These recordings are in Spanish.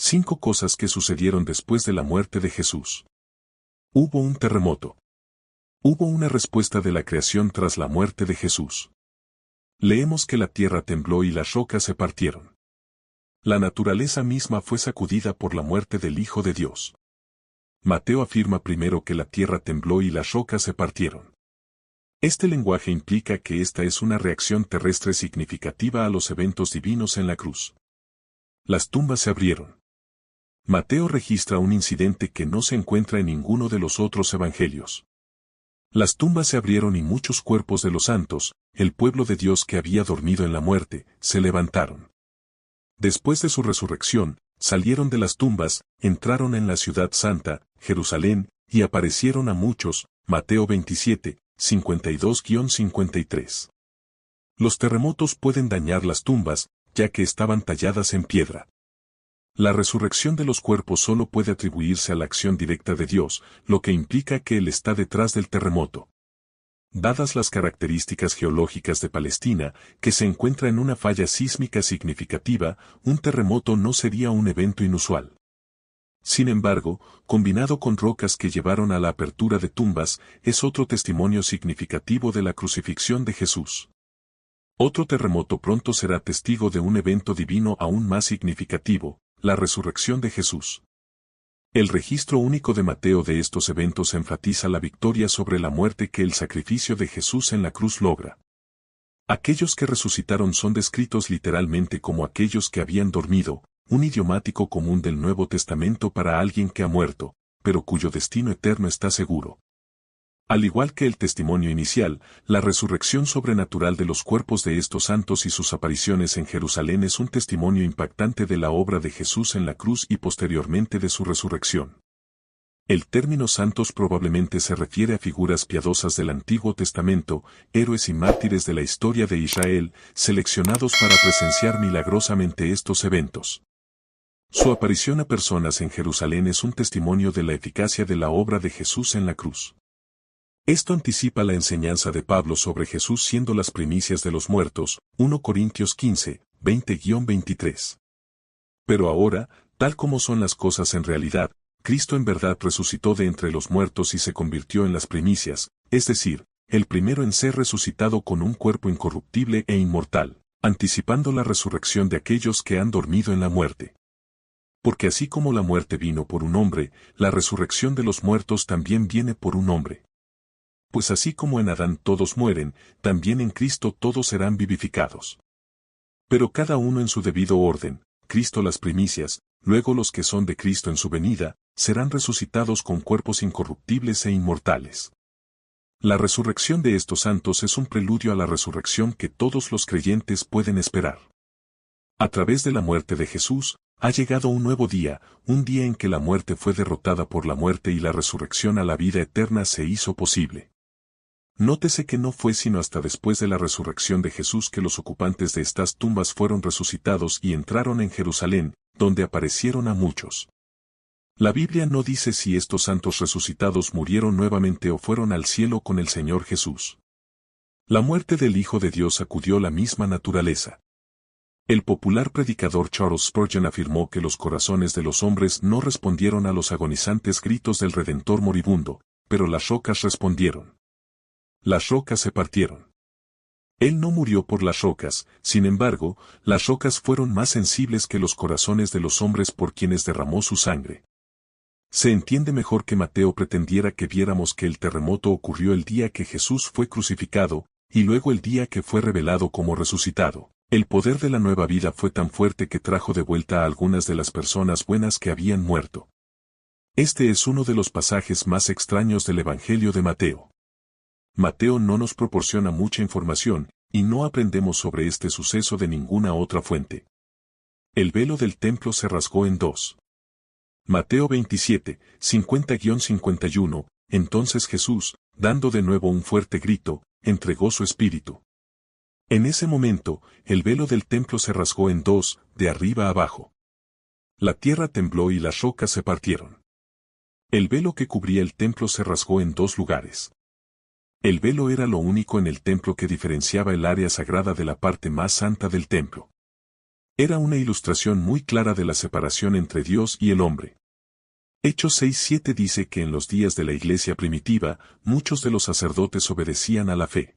5 cosas que sucedieron después de la muerte de Jesús. Hubo un terremoto. Hubo una respuesta de la creación tras la muerte de Jesús. Leemos que la tierra tembló y las rocas se partieron. La naturaleza misma fue sacudida por la muerte del Hijo de Dios. Mateo afirma primero que la tierra tembló y las rocas se partieron. Este lenguaje implica que esta es una reacción terrestre significativa a los eventos divinos en la cruz. Las tumbas se abrieron. Mateo registra un incidente que no se encuentra en ninguno de los otros evangelios. Las tumbas se abrieron y muchos cuerpos de los santos, el pueblo de Dios que había dormido en la muerte, se levantaron. Después de su resurrección, salieron de las tumbas, entraron en la ciudad santa, Jerusalén, y aparecieron a muchos, Mateo 27, 52-53. Los terremotos pueden dañar las tumbas, ya que estaban talladas en piedra. La resurrección de los cuerpos solo puede atribuirse a la acción directa de Dios, lo que implica que Él está detrás del terremoto. Dadas las características geológicas de Palestina, que se encuentra en una falla sísmica significativa, un terremoto no sería un evento inusual. Sin embargo, combinado con rocas que llevaron a la apertura de tumbas, es otro testimonio significativo de la crucifixión de Jesús. Otro terremoto pronto será testigo de un evento divino aún más significativo, la resurrección de Jesús. El registro único de Mateo de estos eventos enfatiza la victoria sobre la muerte que el sacrificio de Jesús en la cruz logra. Aquellos que resucitaron son descritos literalmente como aquellos que habían dormido, un idiomático común del Nuevo Testamento para alguien que ha muerto, pero cuyo destino eterno está seguro. Al igual que el testimonio inicial, la resurrección sobrenatural de los cuerpos de estos santos y sus apariciones en Jerusalén es un testimonio impactante de la obra de Jesús en la cruz y posteriormente de su resurrección. El término santos probablemente se refiere a figuras piadosas del Antiguo Testamento, héroes y mártires de la historia de Israel, seleccionados para presenciar milagrosamente estos eventos. Su aparición a personas en Jerusalén es un testimonio de la eficacia de la obra de Jesús en la cruz. Esto anticipa la enseñanza de Pablo sobre Jesús siendo las primicias de los muertos, 1 Corintios 15, 20-23. Pero ahora, tal como son las cosas en realidad, Cristo en verdad resucitó de entre los muertos y se convirtió en las primicias, es decir, el primero en ser resucitado con un cuerpo incorruptible e inmortal, anticipando la resurrección de aquellos que han dormido en la muerte. Porque así como la muerte vino por un hombre, la resurrección de los muertos también viene por un hombre. Pues así como en Adán todos mueren, también en Cristo todos serán vivificados. Pero cada uno en su debido orden, Cristo las primicias, luego los que son de Cristo en su venida, serán resucitados con cuerpos incorruptibles e inmortales. La resurrección de estos santos es un preludio a la resurrección que todos los creyentes pueden esperar. A través de la muerte de Jesús, ha llegado un nuevo día, un día en que la muerte fue derrotada por la muerte y la resurrección a la vida eterna se hizo posible. Nótese que no fue sino hasta después de la resurrección de Jesús que los ocupantes de estas tumbas fueron resucitados y entraron en Jerusalén, donde aparecieron a muchos. La Biblia no dice si estos santos resucitados murieron nuevamente o fueron al cielo con el Señor Jesús. La muerte del Hijo de Dios sacudió la misma naturaleza. El popular predicador Charles Spurgeon afirmó que los corazones de los hombres no respondieron a los agonizantes gritos del Redentor moribundo, pero las rocas respondieron. Las rocas se partieron. Él no murió por las rocas, sin embargo, las rocas fueron más sensibles que los corazones de los hombres por quienes derramó su sangre. Se entiende mejor que Mateo pretendiera que viéramos que el terremoto ocurrió el día que Jesús fue crucificado, y luego el día que fue revelado como resucitado. El poder de la nueva vida fue tan fuerte que trajo de vuelta a algunas de las personas buenas que habían muerto. Este es uno de los pasajes más extraños del Evangelio de Mateo. Mateo no nos proporciona mucha información, y no aprendemos sobre este suceso de ninguna otra fuente. El velo del templo se rasgó en dos. Mateo 27, 50-51, entonces Jesús, dando de nuevo un fuerte grito, entregó su espíritu. En ese momento, el velo del templo se rasgó en dos, de arriba a abajo. La tierra tembló y las rocas se partieron. El velo que cubría el templo se rasgó en dos lugares. El velo era lo único en el templo que diferenciaba el área sagrada de la parte más santa del templo. Era una ilustración muy clara de la separación entre Dios y el hombre. Hechos 6:7 dice que en los días de la iglesia primitiva, muchos de los sacerdotes obedecían a la fe.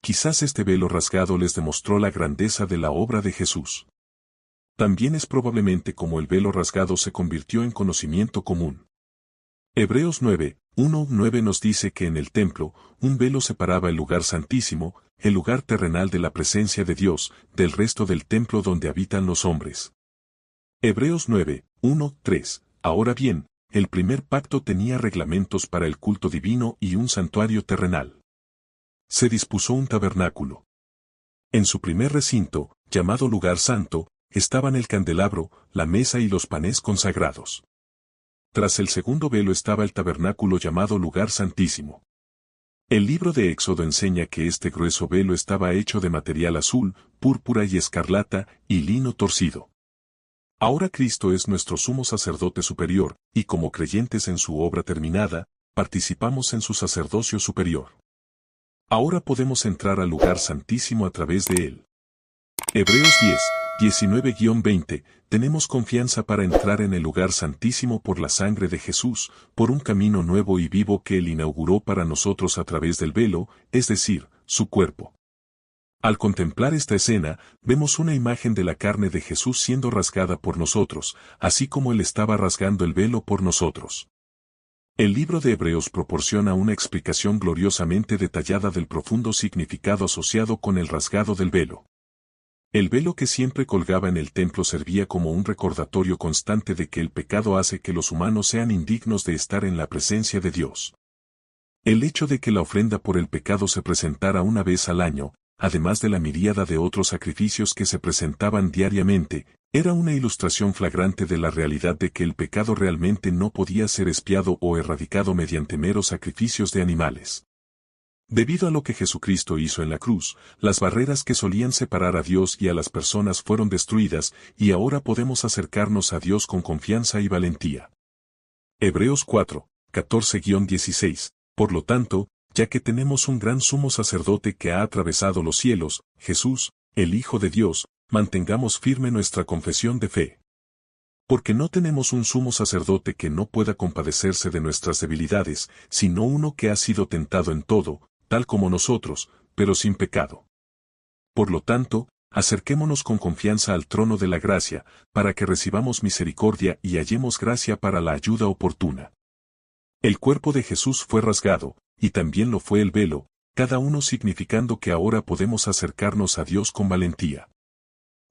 Quizás este velo rasgado les demostró la grandeza de la obra de Jesús. También es probablemente como el velo rasgado se convirtió en conocimiento común. Hebreos 9:1-9 nos dice que en el templo, un velo separaba el lugar santísimo, el lugar terrenal de la presencia de Dios, del resto del templo donde habitan los hombres. Hebreos 9:1-3. Ahora bien, el primer pacto tenía reglamentos para el culto divino y un santuario terrenal. Se dispuso un tabernáculo. En su primer recinto, llamado lugar santo, estaban el candelabro, la mesa y los panes consagrados. Tras el segundo velo estaba el tabernáculo llamado lugar santísimo. El libro de Éxodo enseña que este grueso velo estaba hecho de material azul, púrpura y escarlata, y lino torcido. Ahora Cristo es nuestro sumo sacerdote superior, y como creyentes en su obra terminada, participamos en su sacerdocio superior. Ahora podemos entrar al lugar santísimo a través de él. Hebreos 10:19-20, tenemos confianza para entrar en el lugar santísimo por la sangre de Jesús, por un camino nuevo y vivo que Él inauguró para nosotros a través del velo, es decir, su cuerpo. Al contemplar esta escena, vemos una imagen de la carne de Jesús siendo rasgada por nosotros, así como Él estaba rasgando el velo por nosotros. El libro de Hebreos proporciona una explicación gloriosamente detallada del profundo significado asociado con el rasgado del velo. El velo que siempre colgaba en el templo servía como un recordatorio constante de que el pecado hace que los humanos sean indignos de estar en la presencia de Dios. El hecho de que la ofrenda por el pecado se presentara una vez al año, además de la miríada de otros sacrificios que se presentaban diariamente, era una ilustración flagrante de la realidad de que el pecado realmente no podía ser expiado o erradicado mediante meros sacrificios de animales. Debido a lo que Jesucristo hizo en la cruz, las barreras que solían separar a Dios y a las personas fueron destruidas, y ahora podemos acercarnos a Dios con confianza y valentía. Hebreos 4:14-16. Por lo tanto, ya que tenemos un gran sumo sacerdote que ha atravesado los cielos, Jesús, el Hijo de Dios, mantengamos firme nuestra confesión de fe. Porque no tenemos un sumo sacerdote que no pueda compadecerse de nuestras debilidades, sino uno que ha sido tentado en todo, tal como nosotros, pero sin pecado. Por lo tanto, acerquémonos con confianza al trono de la gracia, para que recibamos misericordia y hallemos gracia para la ayuda oportuna. El cuerpo de Jesús fue rasgado, y también lo fue el velo, cada uno significando que ahora podemos acercarnos a Dios con valentía.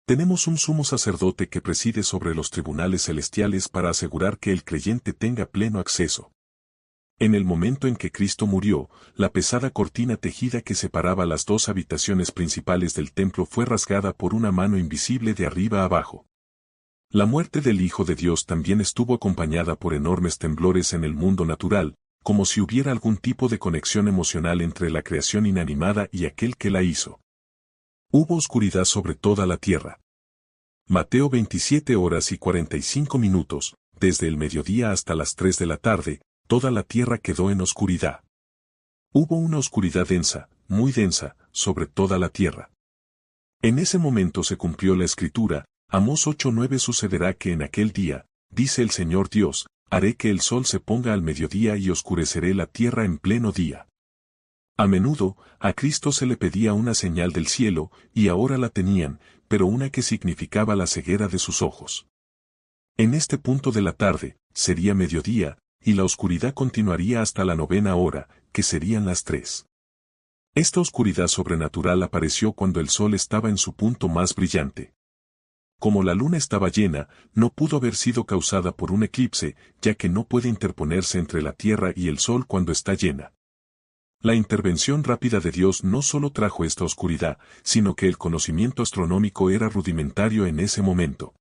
Tenemos un sumo sacerdote que preside sobre los tribunales celestiales para asegurar que el creyente tenga pleno acceso. En el momento en que Cristo murió, la pesada cortina tejida que separaba las dos habitaciones principales del templo fue rasgada por una mano invisible de arriba a abajo. La muerte del Hijo de Dios también estuvo acompañada por enormes temblores en el mundo natural, como si hubiera algún tipo de conexión emocional entre la creación inanimada y aquel que la hizo. Hubo oscuridad sobre toda la tierra. Mateo 27:45, desde el mediodía hasta las 3 de la tarde, toda la tierra quedó en oscuridad. Hubo una oscuridad densa, muy densa, sobre toda la tierra. En ese momento se cumplió la escritura, Amós 8:9 sucederá que en aquel día, dice el Señor Dios, haré que el sol se ponga al mediodía y oscureceré la tierra en pleno día. A menudo, a Cristo se le pedía una señal del cielo, y ahora la tenían, pero una que significaba la ceguera de sus ojos. En este punto de la tarde, sería mediodía, y la oscuridad continuaría hasta la 9ª hora, que serían las 3. Esta oscuridad sobrenatural apareció cuando el sol estaba en su punto más brillante. Como la luna estaba llena, no pudo haber sido causada por un eclipse, ya que no puede interponerse entre la tierra y el sol cuando está llena. La intervención rápida de Dios no solo trajo esta oscuridad, sino que el conocimiento astronómico era rudimentario en ese momento.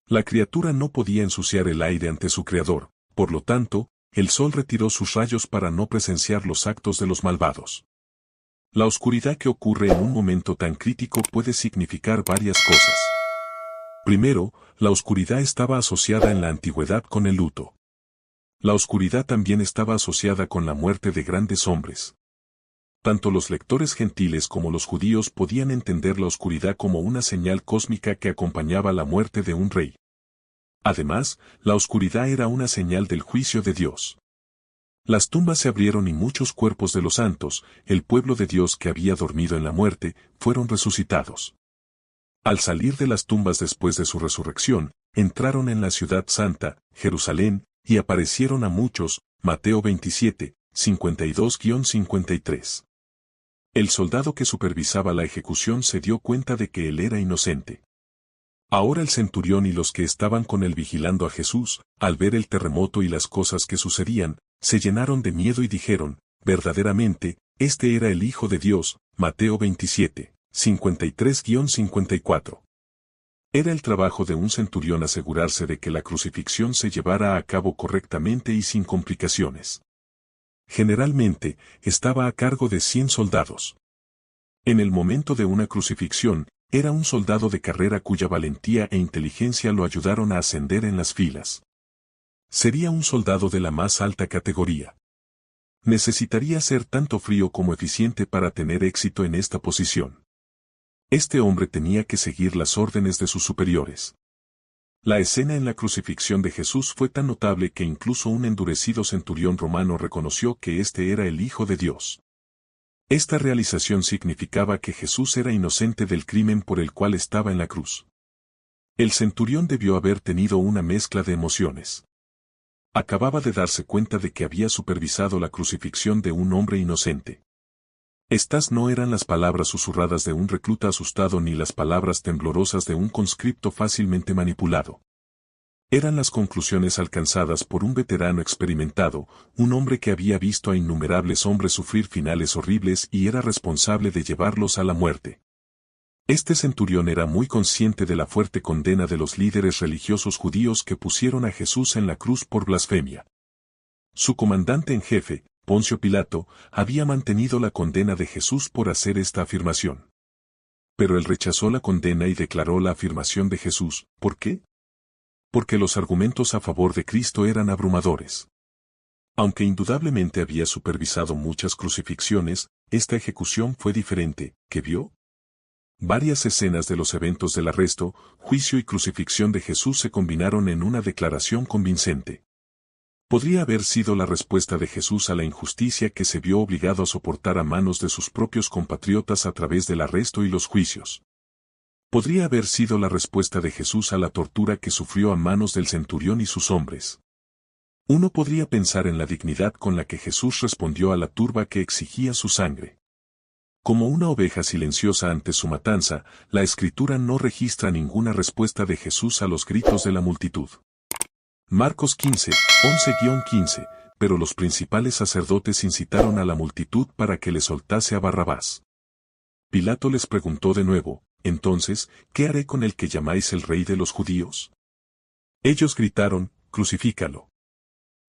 La criatura no podía ensuciar el aire ante su Creador, por lo tanto, el sol retiró sus rayos para no presenciar los actos de los malvados. La oscuridad que ocurre en un momento tan crítico puede significar varias cosas. Primero, la oscuridad estaba asociada en la antigüedad con el luto. La oscuridad también estaba asociada con la muerte de grandes hombres. Tanto los lectores gentiles como los judíos podían entender la oscuridad como una señal cósmica que acompañaba la muerte de un rey. Además, la oscuridad era una señal del juicio de Dios. Las tumbas se abrieron y muchos cuerpos de los santos, el pueblo de Dios que había dormido en la muerte, fueron resucitados. Al salir de las tumbas después de su resurrección, entraron en la ciudad santa, Jerusalén, y aparecieron a muchos, Mateo 27, 52-53. El soldado que supervisaba la ejecución se dio cuenta de que él era inocente. Ahora el centurión y los que estaban con él vigilando a Jesús, al ver el terremoto y las cosas que sucedían, se llenaron de miedo y dijeron, verdaderamente, este era el Hijo de Dios, Mateo 27, 53-54. Era el trabajo de un centurión asegurarse de que la crucifixión se llevara a cabo correctamente y sin complicaciones. Generalmente, estaba a cargo de 100 soldados. En el momento de una crucifixión, era un soldado de carrera cuya valentía e inteligencia lo ayudaron a ascender en las filas. Sería un soldado de la más alta categoría. Necesitaría ser tanto frío como eficiente para tener éxito en esta posición. Este hombre tenía que seguir las órdenes de sus superiores. La escena en la crucifixión de Jesús fue tan notable que incluso un endurecido centurión romano reconoció que este era el Hijo de Dios. Esta realización significaba que Jesús era inocente del crimen por el cual estaba en la cruz. El centurión debió haber tenido una mezcla de emociones. Acababa de darse cuenta de que había supervisado la crucifixión de un hombre inocente. Estas no eran las palabras susurradas de un recluta asustado ni las palabras temblorosas de un conscripto fácilmente manipulado. Eran las conclusiones alcanzadas por un veterano experimentado, un hombre que había visto a innumerables hombres sufrir finales horribles y era responsable de llevarlos a la muerte. Este centurión era muy consciente de la fuerte condena de los líderes religiosos judíos que pusieron a Jesús en la cruz por blasfemia. Su comandante en jefe, Poncio Pilato, había mantenido la condena de Jesús por hacer esta afirmación. Pero él rechazó la condena y declaró la afirmación de Jesús. ¿Por qué? Porque los argumentos a favor de Cristo eran abrumadores. Aunque indudablemente había supervisado muchas crucifixiones, esta ejecución fue diferente. ¿Qué vio? Varias escenas de los eventos del arresto, juicio y crucifixión de Jesús se combinaron en una declaración convincente. Podría haber sido la respuesta de Jesús a la injusticia que se vio obligado a soportar a manos de sus propios compatriotas a través del arresto y los juicios. Podría haber sido la respuesta de Jesús a la tortura que sufrió a manos del centurión y sus hombres. Uno podría pensar en la dignidad con la que Jesús respondió a la turba que exigía su sangre. Como una oveja silenciosa ante su matanza, la Escritura no registra ninguna respuesta de Jesús a los gritos de la multitud. Marcos 15, 11-15, pero los principales sacerdotes incitaron a la multitud para que le soltase a Barrabás. Pilato les preguntó de nuevo, entonces, ¿qué haré con el que llamáis el rey de los judíos? Ellos gritaron, crucifícalo.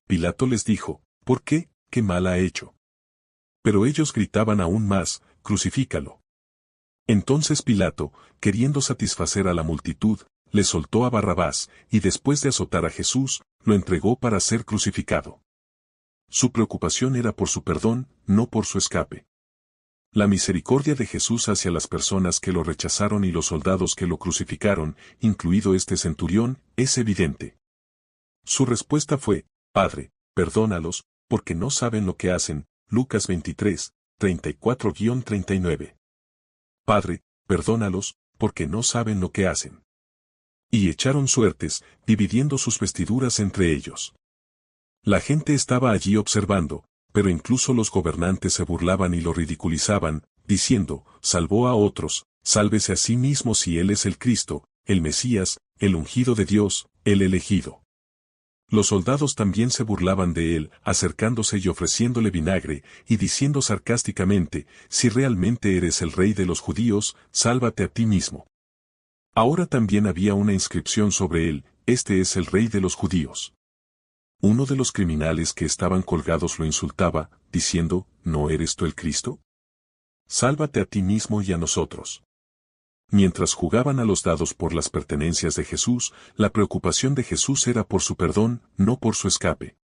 Pilato les dijo, ¿por qué? ¿Qué mal ha hecho? Pero ellos gritaban aún más, crucifícalo. Entonces Pilato, queriendo satisfacer a la multitud, le soltó a Barrabás, y después de azotar a Jesús, lo entregó para ser crucificado. Su preocupación era por su perdón, no por su escape. La misericordia de Jesús hacia las personas que lo rechazaron y los soldados que lo crucificaron, incluido este centurión, es evidente. Su respuesta fue, Padre, perdónalos, porque no saben lo que hacen, Lucas 23, 34-39. Padre, perdónalos, porque no saben lo que hacen. Y echaron suertes, dividiendo sus vestiduras entre ellos. La gente estaba allí observando, pero incluso los gobernantes se burlaban y lo ridiculizaban, diciendo, salvó a otros, sálvese a sí mismo si él es el Cristo, el Mesías, el ungido de Dios, el elegido. Los soldados también se burlaban de él, acercándose y ofreciéndole vinagre, y diciendo sarcásticamente, si realmente eres el rey de los judíos, sálvate a ti mismo. Ahora también había una inscripción sobre él, este es el rey de los judíos. Uno de los criminales que estaban colgados lo insultaba, diciendo, ¿no eres tú el Cristo? Sálvate a ti mismo y a nosotros. Mientras jugaban a los dados por las pertenencias de Jesús, la preocupación de Jesús era por su perdón, no por su escape.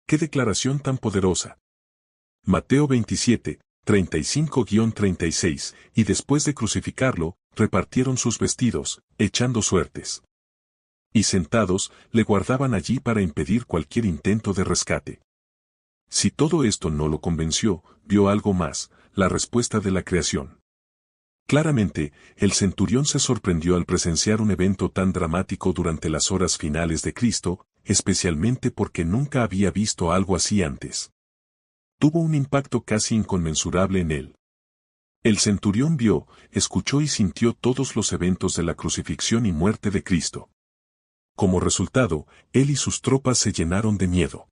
¡Qué declaración tan poderosa! Mateo 27, 35-36, y después de crucificarlo, repartieron sus vestidos, echando suertes. Y sentados, le guardaban allí para impedir cualquier intento de rescate. Si todo esto no lo convenció, vio algo más, la respuesta de la creación. Claramente, el centurión se sorprendió al presenciar un evento tan dramático durante las horas finales de Cristo, especialmente porque nunca había visto algo así antes. Tuvo un impacto casi inconmensurable en él. El centurión vio, escuchó y sintió todos los eventos de la crucifixión y muerte de Cristo. Como resultado, él y sus tropas se llenaron de miedo.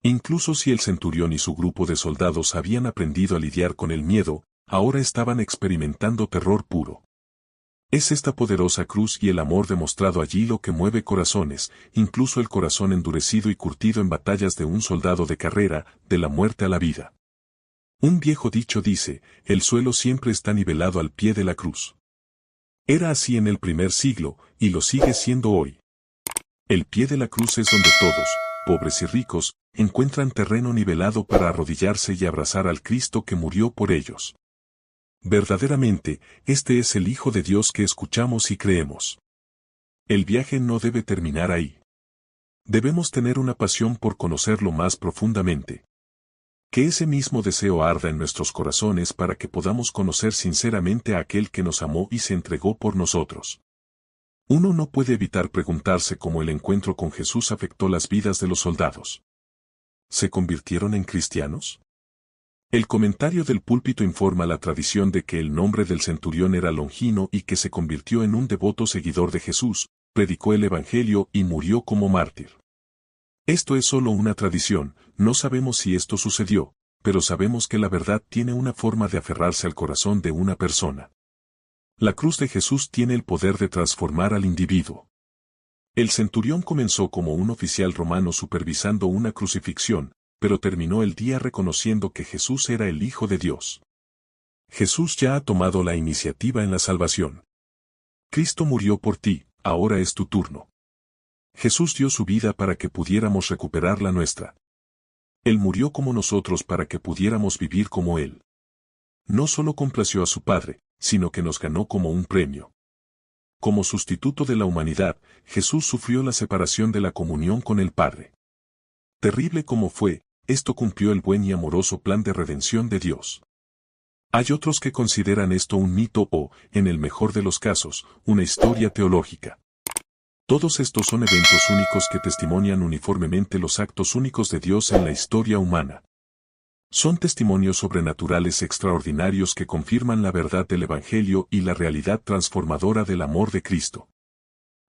Incluso si el centurión y su grupo de soldados habían aprendido a lidiar con el miedo, ahora estaban experimentando terror puro. Es esta poderosa cruz y el amor demostrado allí lo que mueve corazones, incluso el corazón endurecido y curtido en batallas de un soldado de carrera, de la muerte a la vida. Un viejo dicho dice, el suelo siempre está nivelado al pie de la cruz. Era así en el primer siglo, y lo sigue siendo hoy. El pie de la cruz es donde todos, pobres y ricos, encuentran terreno nivelado para arrodillarse y abrazar al Cristo que murió por ellos. Verdaderamente, este es el Hijo de Dios que escuchamos y creemos. El viaje no debe terminar ahí. Debemos tener una pasión por conocerlo más profundamente. Que ese mismo deseo arda en nuestros corazones para que podamos conocer sinceramente a aquel que nos amó y se entregó por nosotros. Uno no puede evitar preguntarse cómo el encuentro con Jesús afectó las vidas de los soldados. ¿Se convirtieron en cristianos? El comentario del púlpito informa la tradición de que el nombre del centurión era Longino y que se convirtió en un devoto seguidor de Jesús, predicó el Evangelio y murió como mártir. Esto es solo una tradición, no sabemos si esto sucedió, pero sabemos que la verdad tiene una forma de aferrarse al corazón de una persona. La cruz de Jesús tiene el poder de transformar al individuo. El centurión comenzó como un oficial romano supervisando una crucifixión, pero terminó el día reconociendo que Jesús era el Hijo de Dios. Jesús ya ha tomado la iniciativa en la salvación. Cristo murió por ti, ahora es tu turno. Jesús dio su vida para que pudiéramos recuperar la nuestra. Él murió como nosotros para que pudiéramos vivir como Él. No solo complació a su Padre, sino que nos ganó como un premio. Como sustituto de la humanidad, Jesús sufrió la separación de la comunión con el Padre. Terrible como fue, esto cumplió el buen y amoroso plan de redención de Dios. Hay otros que consideran esto un mito o, en el mejor de los casos, una historia teológica. Todos estos son eventos únicos que testimonian uniformemente los actos únicos de Dios en la historia humana. Son testimonios sobrenaturales extraordinarios que confirman la verdad del Evangelio y la realidad transformadora del amor de Cristo.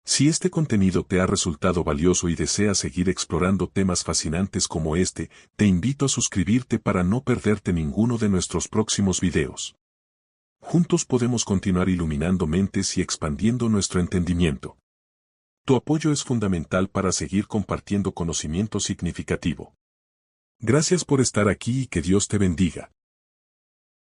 Si este contenido te ha resultado valioso y deseas seguir explorando temas fascinantes como este, te invito a suscribirte para no perderte ninguno de nuestros próximos videos. Juntos podemos continuar iluminando mentes y expandiendo nuestro entendimiento. Tu apoyo es fundamental para seguir compartiendo conocimiento significativo. Gracias por estar aquí y que Dios te bendiga.